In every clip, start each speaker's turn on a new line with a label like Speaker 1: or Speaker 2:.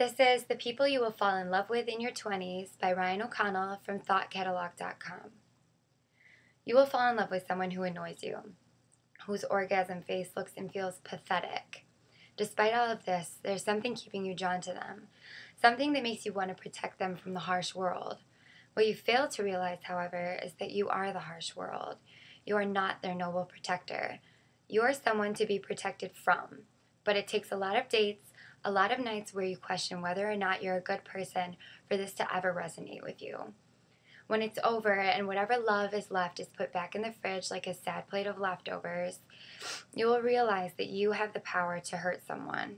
Speaker 1: This is The People You Will Fall in Love With in Your 20s by Ryan O'Connell from thoughtcatalog.com. You will fall in love with someone who annoys you, whose orgasm face looks and feels pathetic. Despite all of this, there's something keeping you drawn to them, something that makes you want to protect them from the harsh world. What you fail to realize, however, is that you are the harsh world. You are not their noble protector. You are someone to be protected from, but it takes a lot of dates, a lot of nights where you question whether or not you're a good person for this to ever resonate with you. When it's over and whatever love is left is put back in the fridge like a sad plate of leftovers, you will realize that you have the power to hurt someone.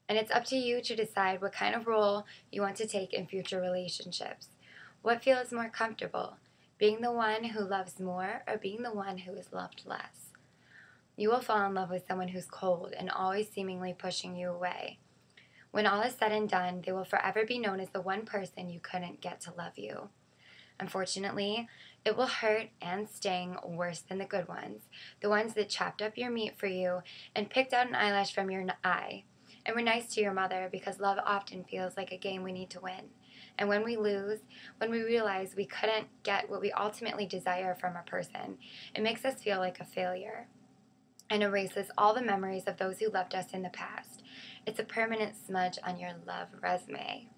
Speaker 1: And it's up to you to decide what kind of role you want to take in future relationships. What feels more comfortable, being the one who loves more or being the one who is loved less? You will fall in love with someone who's cold and always seemingly pushing you away. When all is said and done, they will forever be known as the one person you couldn't get to love you. Unfortunately, it will hurt and sting worse than the good ones, the ones that chopped up your meat for you and picked out an eyelash from your eye, and were nice to your mother, because love often feels like a game we need to win. And when we lose, when we realize we couldn't get what we ultimately desire from a person, it makes us feel like a failure and erases all the memories of those who loved us in the past. It's a permanent smudge on your love resume.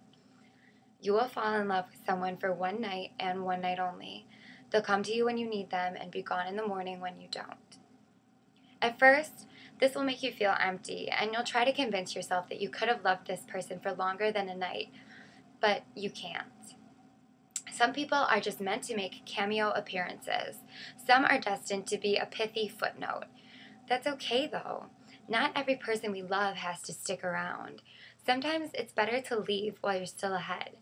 Speaker 1: You will fall in love with someone for one night and one night only. They'll come to you when you need them and be gone in the morning when you don't. At first, this will make you feel empty, and you'll try to convince yourself that you could have loved this person for longer than a night, but you can't. Some people are just meant to make cameo appearances. Some are destined to be a pithy footnote. That's okay, though. Not every person we love has to stick around. Sometimes it's better to leave while you're still ahead.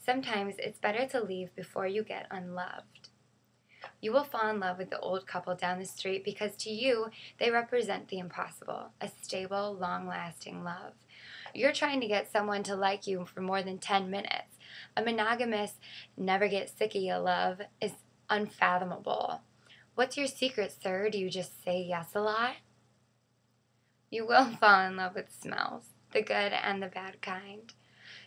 Speaker 1: Sometimes it's better to leave before you get unloved. You will fall in love with the old couple down the street because to you, they represent the impossible, a stable, long-lasting love. You're trying to get someone to like you for more than 10 minutes. A monogamous, never get sick of you love is unfathomable. What's your secret, sir? Do you just say yes a lot? You will fall in love with smells, the good and the bad kind.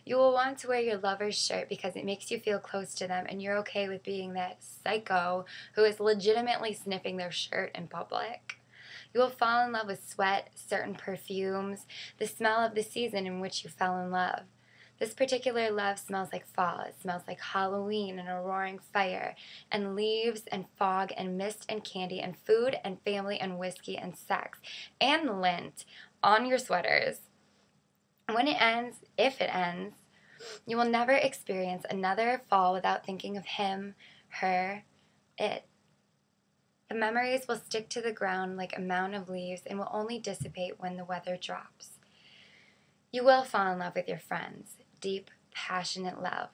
Speaker 1: You will want to wear your lover's shirt because it makes you feel close to them and you're okay with being that psycho who is legitimately sniffing their shirt in public. You will fall in love with sweat, certain perfumes, the smell of the season in which you fell in love. This particular love smells like fall. It smells like Halloween and a roaring fire, and leaves and fog and mist and candy and food and family and whiskey and sex and lint on your sweaters. When it ends, if it ends, you will never experience another fall without thinking of him, her, it. The memories will stick to the ground like a mound of leaves and will only dissipate when the weather drops. You will fall in love with your friends. Deep, passionate love.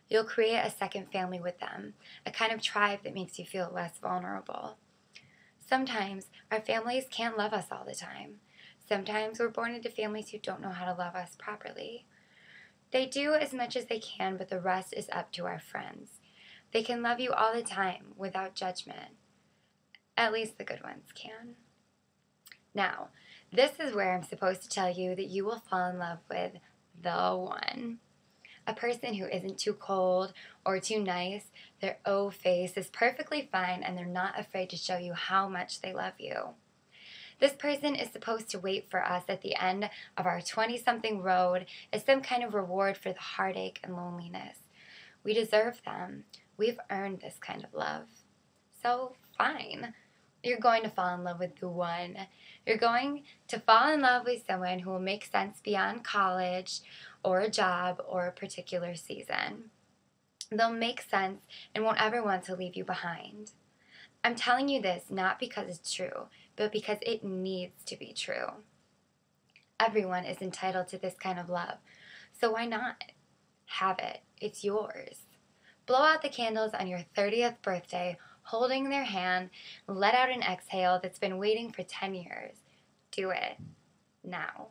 Speaker 1: You'll create a second family with them, a kind of tribe that makes you feel less vulnerable. Sometimes our families can't love us all the time. Sometimes we're born into families who don't know how to love us properly. They do as much as they can, but the rest is up to our friends. They can love you all the time without judgment. At least the good ones can. Now, this is where I'm supposed to tell you that you will fall in love with the one. A person who isn't too cold or too nice. Their O face is perfectly fine and they're not afraid to show you how much they love you. This person is supposed to wait for us at the end of our 20-something road as some kind of reward for the heartache and loneliness. We deserve them. We've earned this kind of love. So, fine. You're going to fall in love with the one. You're going to fall in love with someone who will make sense beyond college or a job or a particular season. They'll make sense and won't ever want to leave you behind. I'm telling you this not because it's true, but because it needs to be true. Everyone is entitled to this kind of love, so why not? Have it. It's yours. Blow out the candles on your 30th birthday, holding their hand, let out an exhale that's been waiting for 10 years. Do it now.